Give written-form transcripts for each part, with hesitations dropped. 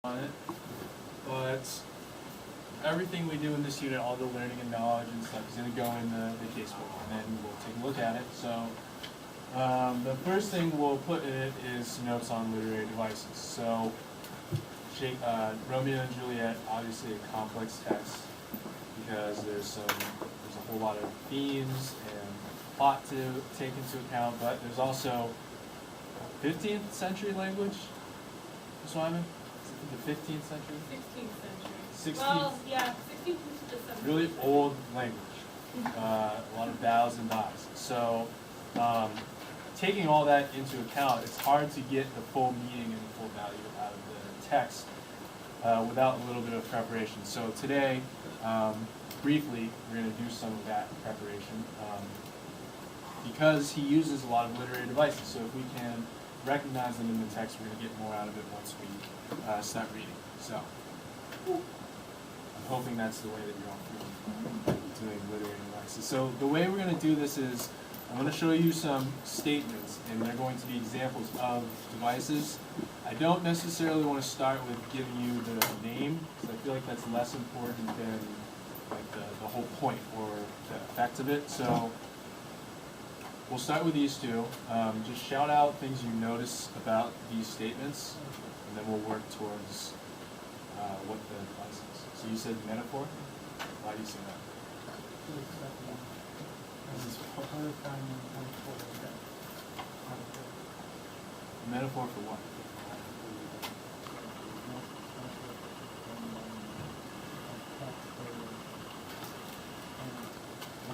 on it, but everything we do in this unit, all the learning and knowledge and stuff, is going to go in the casebook, and then we'll take a look at it. So the first thing we'll put in it is notes on literary devices. So Romeo and Juliet, obviously a complex text because there's a whole lot of themes and plot to take into account, but there's also 15th century language. Ms. Wyman? The 15th century? 16th century. 16th. Well, yeah, 16th to 17th. Really old language. A lot of thous and dies. So, taking all that into account, it's hard to get the full meaning and the full value out of the text without a little bit of preparation. So today, briefly, we're going to do some of that preparation because he uses a lot of literary devices. So if we can recognize them in the text, we're going to get more out of it once we start reading. So I'm hoping that's the way that you're all feeling doing literary devices. So the way we're going to do this is I'm going to show you some statements, and they're going to be examples of devices. I don't necessarily want to start with giving you the name, because I feel like that's less important than like the whole point or the effect of it. So we'll start with these two. Just shout out things you notice about these statements, and then we'll work towards what the device is. So you said metaphor? Why do you say that? Metaphor for what?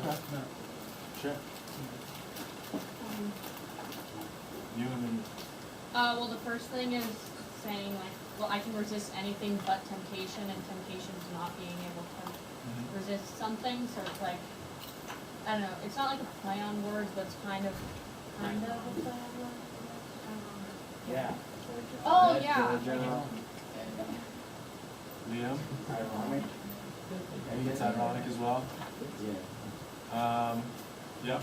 Okay. Sure. You and then. Well, the first thing is saying like, well, I can resist anything but temptation, and temptation is not being able to resist something. So it's like, I don't know. It's not like a play on words, but it's kind of a play on words. Yeah. Oh yeah. Liam? Ironic. I think it's ironic as well. Yeah. Yep.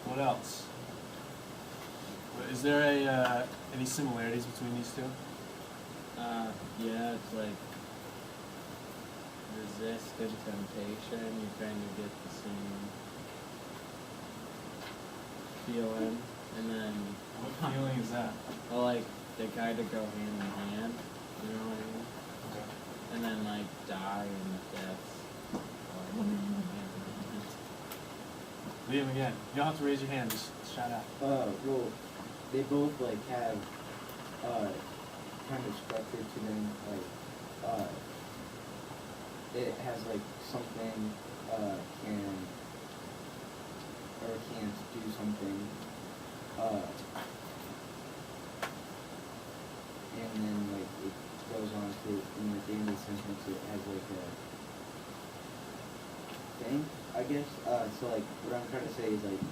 What else? Is there any similarities between these two? Yeah, it's like resisted temptation. You kind of get the same feeling, and then What feeling is that? well, like they kind of go hand in hand. You know what I mean? Okay. And then like die and death. Liam again. You don't have to raise your hand, just shout out. Well, they both like have kind of structure to them. Like it has like something can or can't do something. And then like it goes on to in the end of the sentence it has like a thing, I guess. So like what I'm trying to say is like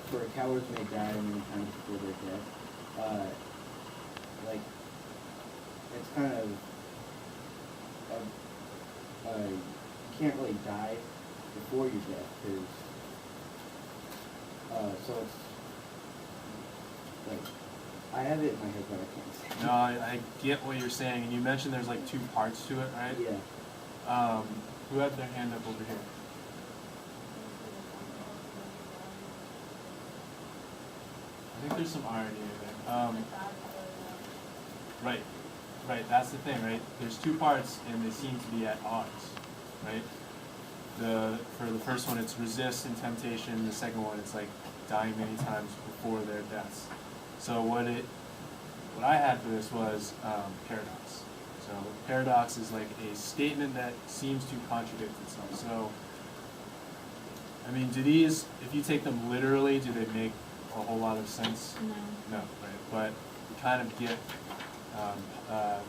for cowards may die many times before their death. Like it's kind of you can't really die before your death because so it's like I have it in my head but I can't say it. No, I get what you're saying, and you mentioned there's like two parts to it, right? Yeah. Who had their hand up over here? I think there's some irony in there. Right, that's the thing, right? There's two parts, and they seem to be at odds, right? For the first one, it's resist and temptation. The second one, it's like dying many times before their deaths. So what I had for this was paradox. So paradox is like a statement that seems to contradict itself. So, I mean, do these, if you take them literally, do they make a whole lot of sense? No. No, right? But you kind of get,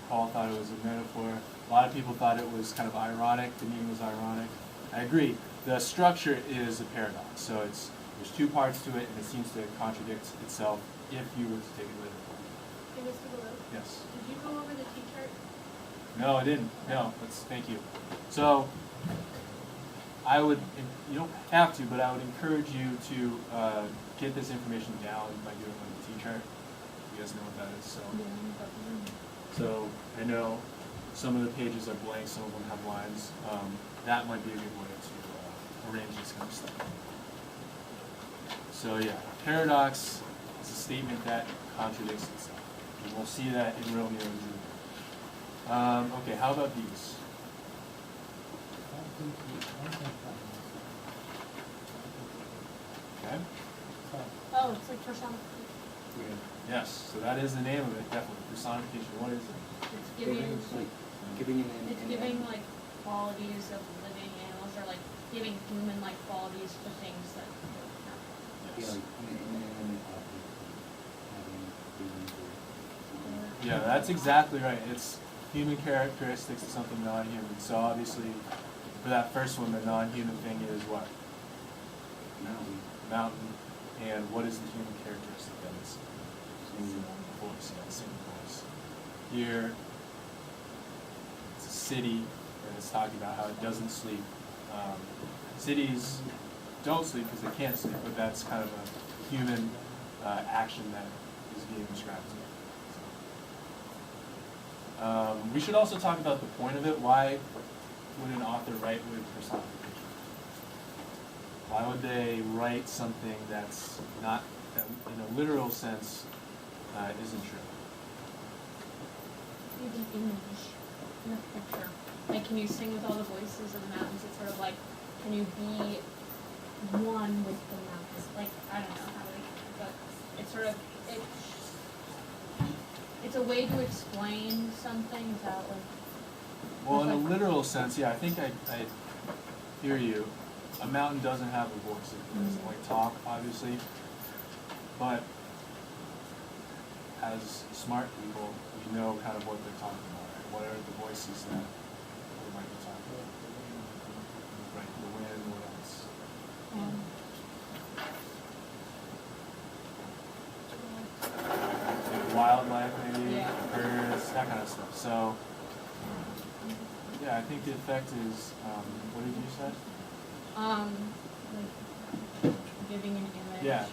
Paul thought it was a metaphor. A lot of people thought it was kind of ironic. The meaning was ironic. I agree. The structure is a paradox. So there's two parts to it, and it seems to contradict itself if you were to take it literally. Hey, Mr. Below, Yes. did you go over the T-chart? No, I didn't. No, thank you. So, I would, you don't have to, but I would encourage you to get this information down by doing like a T-chart. You guys know what that is, so. So I know some of the pages are blank, some of them have lines. That might be a good way to arrange this kind of stuff. So yeah, paradox is a statement that contradicts itself. And we'll see that in Romeo and Juliet. Okay, how about these? Okay. Oh, it's like personification. Yes, so that is the name of it, definitely. Personification. What is it? It's giving, Giving an it's giving like qualities of living animals, or like giving human-like qualities to things that don't have. Yeah, like an inanimate object having feelings or Yeah, that's exactly right. It's human characteristics of something non-human. So obviously, for that first one, the non-human thing is what? mountain. Mountain. And what is the human characteristic that is? Singing. Voice, yeah, singing voice. Here, it's a city, and it's talking about how it doesn't sleep. Cities don't sleep because they can't sleep, but that's kind of a human action that is being described here. We should also talk about the point of it. Why would an author write with personification? Why would they write something that's not, that in a literal sense, isn't true? Use an image in a picture. Like, can you sing with all the voices of the mountains? It's sort of like, can you be one with the mountains? Like, I don't know how to, but it's sort of, it's a way to explain something without like. Well, in a like- literal sense, yeah, I think I hear you. A mountain doesn't have a voice. It doesn't like talk, obviously. But as smart people, we know kind of what they're talking about, right? What are the voices that they might be talking about? Right, the wind, what else? Like wildlife, maybe, Yeah. birds, that kind of stuff. So, yeah, I think the effect is, what did you say? Like giving an image. Yeah.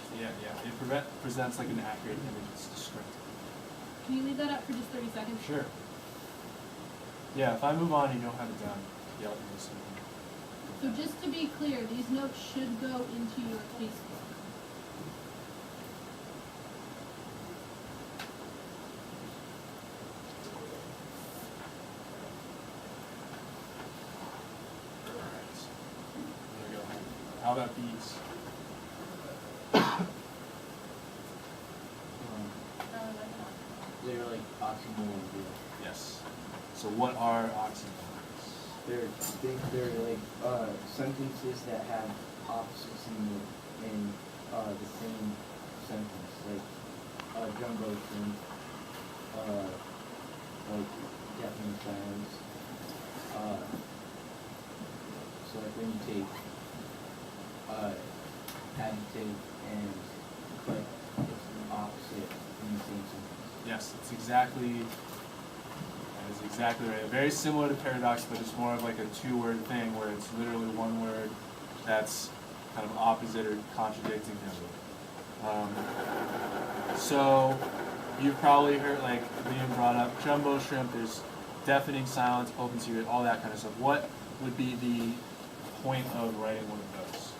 It presents like an accurate image. It's descriptive. Can you leave that up for just 30 seconds? Sure. Yeah, if I move on and you don't have it done, yell at me this So just to be clear, these notes should go into your Facebook. Alright. There we go. How about these? They're like oxymorons. Yes. So what are oxymorons? They're like sentences that have opposites in the same sentence, like jumbo shrimp, like deafening silence. So like when you take adjective and put it's an opposite in the same sentence. Yes, that is exactly right. Very similar to paradox, but it's more of like a two-word thing where it's literally one word that's kind of opposite or contradicting the other. So you've probably heard, like being brought up, jumbo shrimp, there's deafening silence, open secret, all that kind of stuff. What would be the point of writing one of those?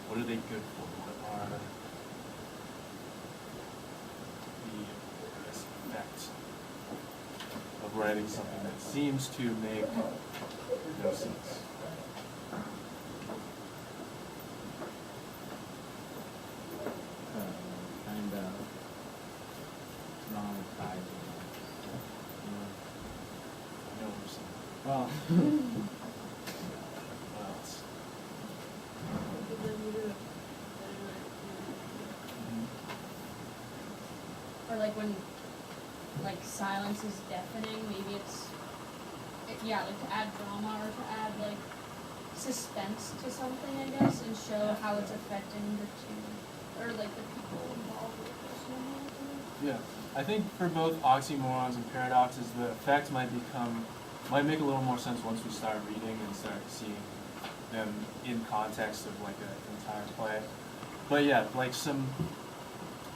What are they good for? What are the effect of writing something that seems to make no sense? Kind of traumatizing. I know what you're saying. Well, What else? Or like when, like silence is deafening, maybe it's, yeah, like to add drama or to add like suspense to something, I guess, and show how it's affecting the two, or like the people involved with this. Yeah, I think for both oxymorons and paradoxes, the effect might make a little more sense once we start reading and start seeing them in context of like an entire play. But yeah, like some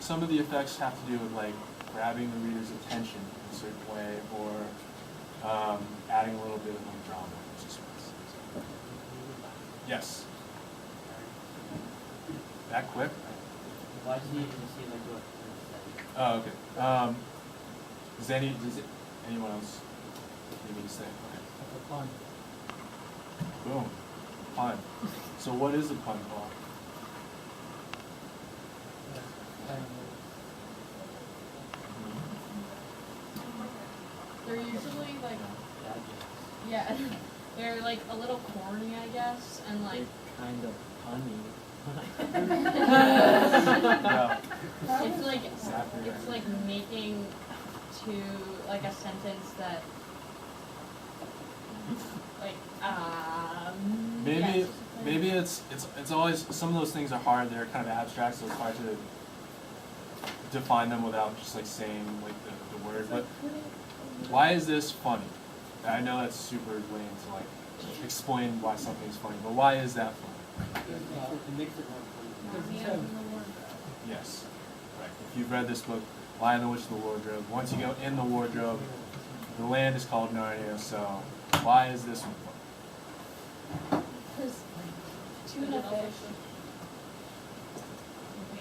of the effects have to do with like grabbing the reader's attention in a certain way, or adding a little bit of like drama or suspense. Yes. That quick? Why does he need to see like what it's like? Oh, okay. Does anyone else need me to say? Okay. Like a pun. Boom. Pun. So what is a pun, Paul? They're usually like, yeah, they're like a little corny, I guess, and like, They're kind of punny. Yeah. it's like, Exactly it's right. like making to, like a sentence that, like, Maybe yes. maybe it's always, some of those things are hard, they're kind of abstract, so it's hard to define them without just like saying like the word. But why is this funny? I know that's super lame to like explain why something's funny, but why is that funny? It makes it more fun. Yes. Right. If you've read this book, Lion, the Witch, and the Wardrobe, once you go in the wardrobe, the land is called Narnia, so why is this one funny? Because tuna fish.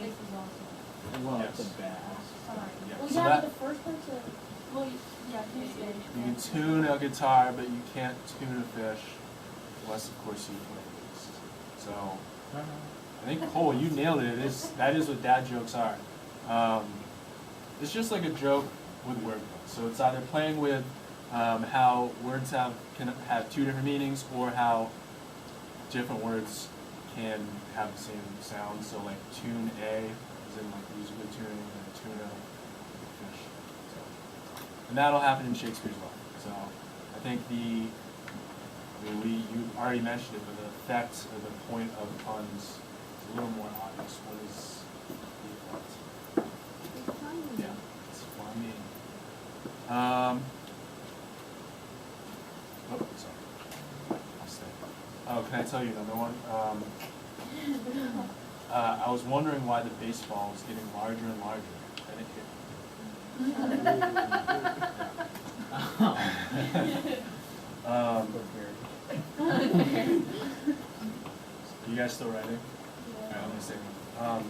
This is awesome. Well, Yes. it's a bass. Yeah. Well, So yeah, that, but the first part's a, well, yeah, fish. you can tune a guitar, but you can't tune a fish, unless of course you play bass. So I think Cole, you nailed it. That is what dad jokes are. It's just like a joke with wordplay. So it's either playing with how words can have two different meanings, or how different words can have the same sound. So like tune A is in like musical tuning, and tuna, fish. So, and that'll happen in Shakespeare's life. So I think you already mentioned it, but the effect or the point of puns is a little more obvious. What is the effect? Yeah, it's funny. Oh, sorry. I'll stay. Oh, can I tell you another one? I was wondering why the baseball was getting larger and larger, and it hit. You guys still writing? Alright, let me say one.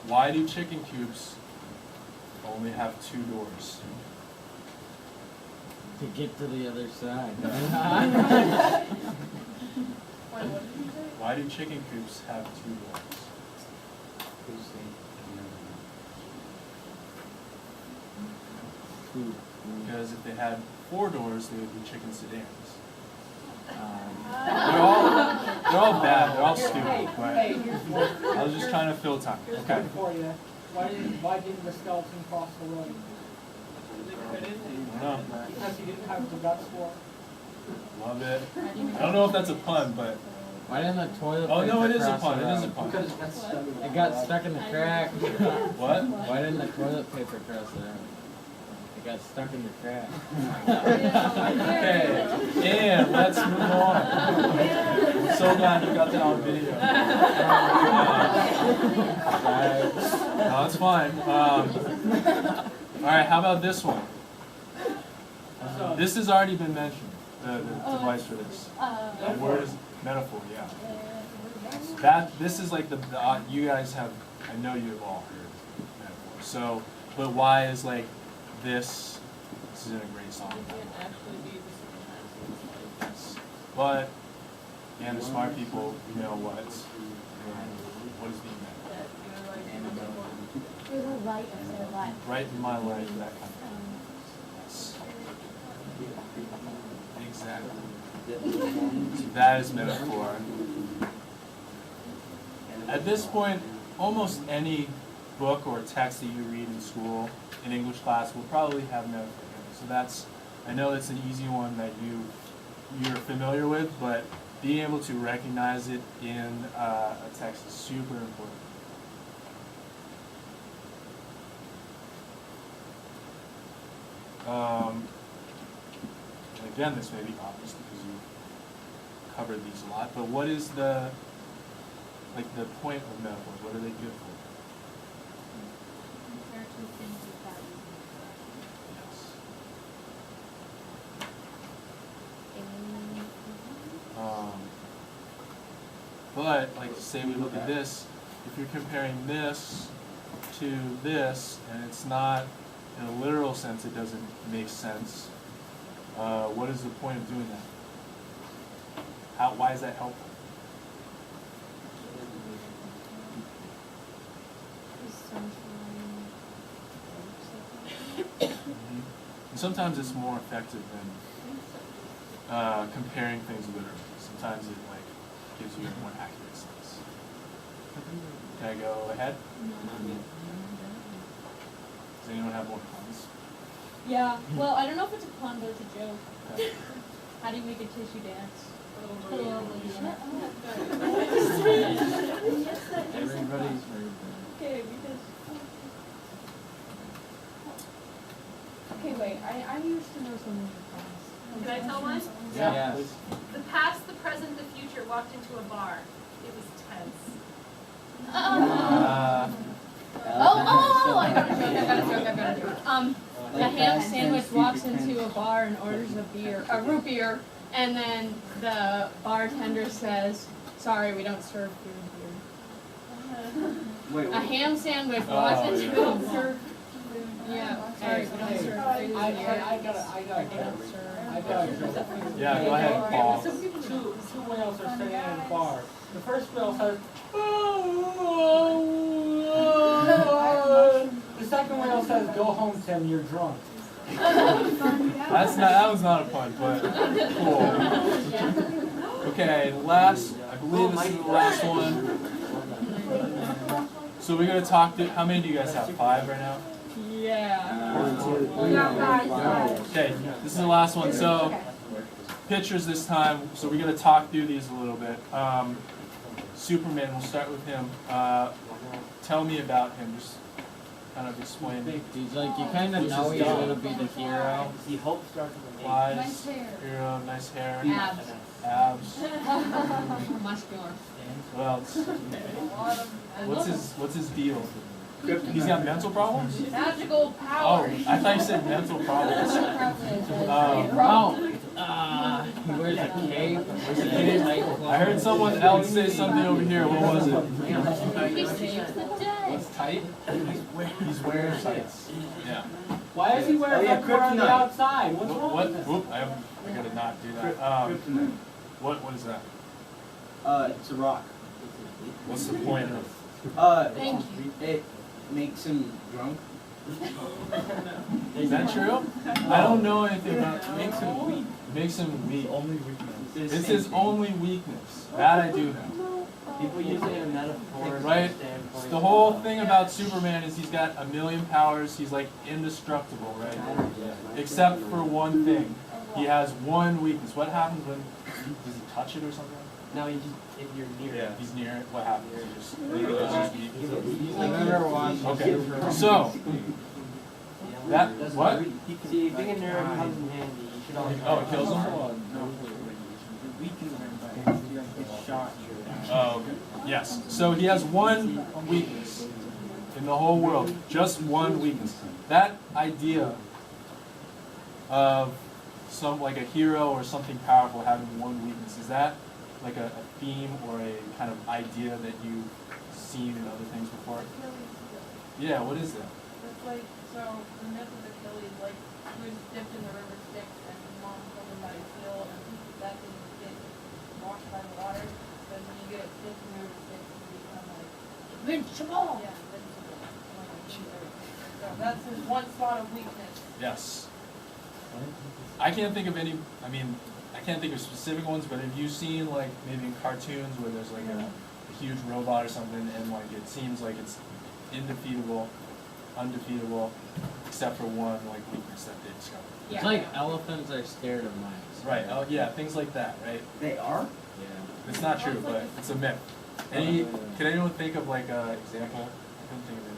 Why do chicken coops only have two doors? To get to the other side. Why do chicken coops have two doors? Food. Because if they had four doors, they would be chicken sedans. Um, They're all bad. They're all stupid. Hey, But here's one. I was just trying to fill time. Here's Okay. one for you. Why didn't the skeleton cross the road? I don't know. Because he didn't have the guts for it. Love it. I don't know if that's a pun, but why didn't the toilet oh paper no, it is a cross pun. the It is a road? pun. Because it got stuck. It got stuck in the crack. What? Why didn't the toilet paper cross the road? It got stuck in the crack. Okay, and let's move on. I'm so glad you got that on video. No, it's fine. All right, how about this one? This has already been mentioned, the device for this. The word is metaphor, yeah. This is like you guys have, I know you have all heard metaphor. So, but why is like this isn't a great song. Yes. But, and the smart people know what is being meant. You're the light of their life. Right in my life, that kind of thing. Yes. Exactly. So that is metaphor. At this point, almost any book or text that you read in school, in English class, will probably have metaphor in it. So I know it's an easy one that you're familiar with, but being able to recognize it in a text is super important. And again, this may be obvious because you've covered these a lot, but what is the point of metaphors? What are they good for? Compare two things with value. But, like, say we look at this, if you're comparing this to this, and it's not, in a literal sense, it doesn't make sense, what is the point of doing that? Why is that helpful? And sometimes it's more effective than comparing things literally. Sometimes it like gives you a more accurate sense. Can I go ahead? Does anyone have more puns? Yeah, well, I don't know if it's a pun, but it's a joke. Okay. How do you make a tissue dance? Everybody's very Okay, because. Okay, wait, I used to know some of the puns. Can I tell one? Yeah. Yeah. The past, the present, the future walked into a bar. It was tense. I got a joke. A ham sandwich walks into a bar and orders a root beer, and then the bartender says, "Sorry, we don't serve food here." Wait, A ham sandwich Oh, walks into yeah. a bar. Yeah, sorry, we don't serve food here. I got it. Yeah, go ahead, Paul. Two whales are sitting in a bar. The first whale says, the second whale says, "Go home, Tim, you're drunk." That was not a pun, but cool. Okay, I believe this is the last one. So we're gonna talk to, how many do you guys have? 5 right now? Yeah. Okay, this is the last one. So pictures this time. So we're gonna talk through these a little bit. Superman, we'll start with him. Tell me about him. Just kind of explain. He's like, you kind of know he's gonna be the hero. See, hope starts with an Wise, Nice hair. hero, nice hair, Abs. abs. Muscular. What else? What's his deal? He's got mental problems? Magical Oh, power. I thought you said mental problems. He wears a cape. I heard someone else say something over here. What was it? He saves the day. What's tight? He's wearing tights. Yeah. Why is he wearing underwear on the outside? What's wrong What? with this? Whoop! I gotta not do that. What is that? It's a rock. What's the point of? Thank It makes him drunk. Is that true? I don't know anything about. Makes him weak. Makes him weak. Only weakness. It's his only weakness. That I do know. People use it in a metaphor. Right? The whole thing about Superman is he's got a million powers. He's like indestructible, right? Except for one thing. He has one weakness. What happens when? Does he touch it or something? No, if you're near Yeah, it. he's near it. What happens? He just weak. I've never watched. Okay. So that what? See, being a nerd comes in handy. You should always. Oh, it kills him? Oh, okay. Yes. So he has one weakness in the whole world. Just one weakness. That idea of like a hero or something powerful having one weakness, is that like a theme or a kind of idea that you've seen in other things before? Yeah, what is that? It's like, so the myth of Achilles, like, he was dipped in the river Styx and his mom pulled him by his heel and that didn't get washed by the water. But when you get dipped in the river Styx, you become like, Invincible. yeah, invincible. So that's his one spot of weakness. Yes. I can't think of any, I mean, I can't think of specific ones, but have you seen like maybe in cartoons where there's like a huge robot or something and like it seems like it's undefeatable, except for one like weakness that they discovered. It's like elephants are scared of mice. Right, oh yeah, things like that, right? They are? Yeah. It's not true, but it's a myth. Can anyone think of like an example? I couldn't think of any.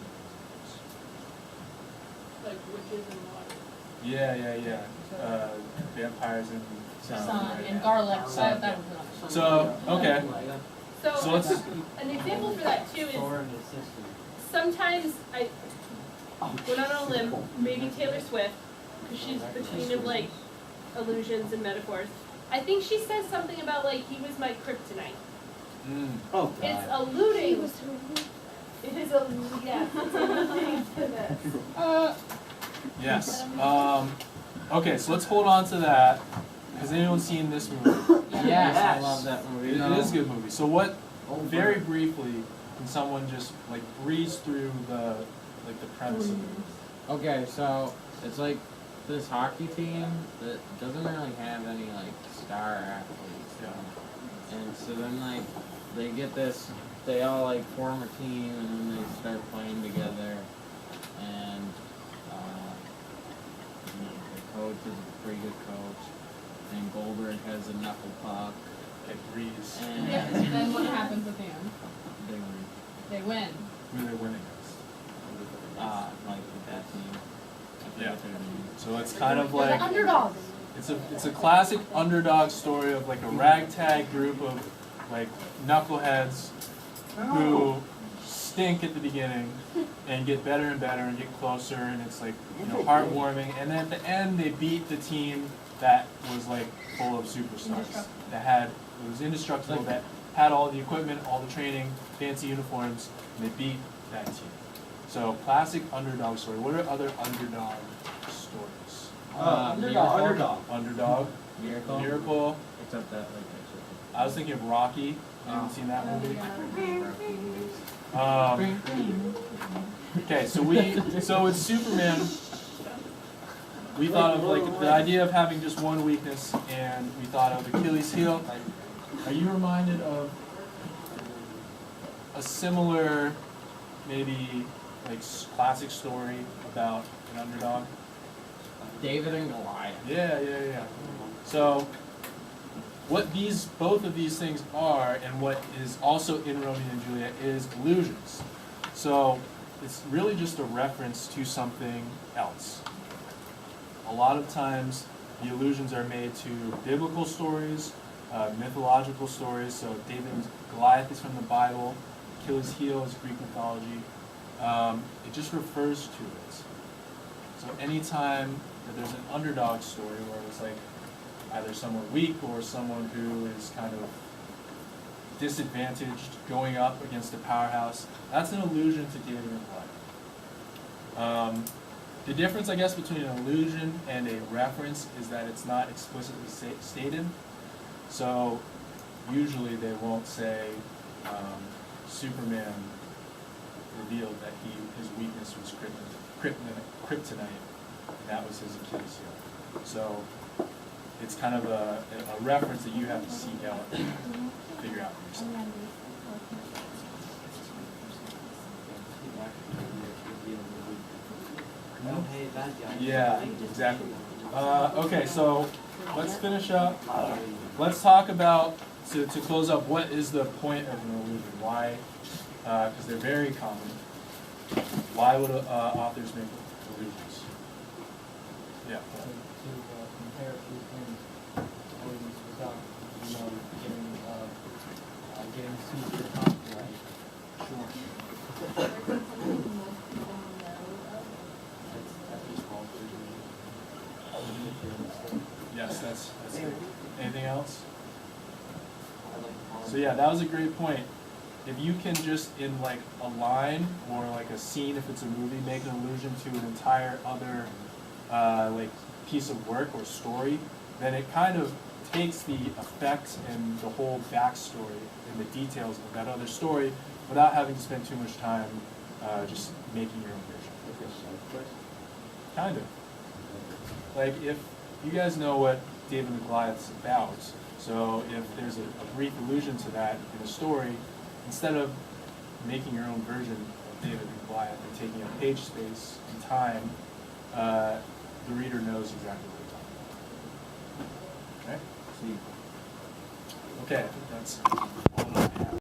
Like witches and water. Yeah. Vampires and Sun right? and garlic. Sun, That yeah. was not. So, okay. So, So let's, an example for that too is Thor and his sister. sometimes I went out on a limb, maybe Taylor Swift, because she's the queen of like illusions and metaphors. I think she says something about like he was my kryptonite. Oh, It's God. alluding. It is a, yes, it's alluding to this. Yes. Okay, so let's hold on to that. Has anyone seen this movie? Yes, I Yes. love that movie. It is a good movie. So what, very briefly, can someone just like breeze through the premise of the movie? Okay, so it's like this hockey team that doesn't really have any like star athletes. Yeah. And so then like they get this, they all like form a team and then they start playing together. And the coach is a pretty good coach. And Goldberg has a knuckle puck. Okay, breeze. And Yeah, so then what happens at the end? they win. They win. Who are they winning against? Like that team. I forget Yeah. their name. So it's kind of They're like the underdogs. it's a classic underdog story of like a ragtag group of like knuckleheads who stink at the beginning and get better and better and get closer, and it's like, you know, heartwarming. And then at the end they beat the team that was like full of superstars that had, it was indestructible, that had all the equipment, all the training, fancy uniforms, and they beat that team. So classic underdog story. What are other underdog stories? Miracle. Underdog, Miracle. Miracle. Except that like that's I was thinking of Rocky. Anyone seen that movie? Okay, so with Superman, we thought of like the idea of having just one weakness, and we thought of Achilles' heel. Are you reminded of a similar, maybe like classic story about an underdog? David and Goliath. Yeah. So, what both of these things are, and what is also in Romeo and Juliet, is illusions. So, it's really just a reference to something else. A lot of times, the allusions are made to biblical stories, mythological stories. So, David and Goliath is from the Bible. Achilles' heel is Greek mythology. It just refers to it. So, anytime that there's an underdog story where it's like either someone weak or someone who is kind of disadvantaged going up against a powerhouse, that's an allusion to David and Goliath. The difference, I guess, between an allusion and a reference is that it's not explicitly stated. So usually they won't say Superman revealed that his weakness was kryptonite, and that was his Achilles heel. So it's kind of a reference that you have to seek out and figure out for yourself. Oh, hey, bad guy. Yeah, exactly. Okay, so let's finish up. Let's talk about, to close up, what is the point of an illusion? Why? Because they're very common. Why would authors make illusions? Yeah. To compare two things, always without, getting super copyright. Sure. That's just all Yes, that's good. Anything else? I like So yeah, that was a great point. If you can just in like a line or like a scene, if it's a movie, make an allusion to an entire other like piece of work or story, then it kind of takes the effect and the whole backstory and the details of that other story without having to spend too much time just making your own version. Kind of. Like if you guys know what David and Goliath's about, so if there's a brief allusion to that in a story, instead of making your own version of David and Goliath and taking up page space and time, the reader knows exactly what you're talking about. Okay? Okay, I think that's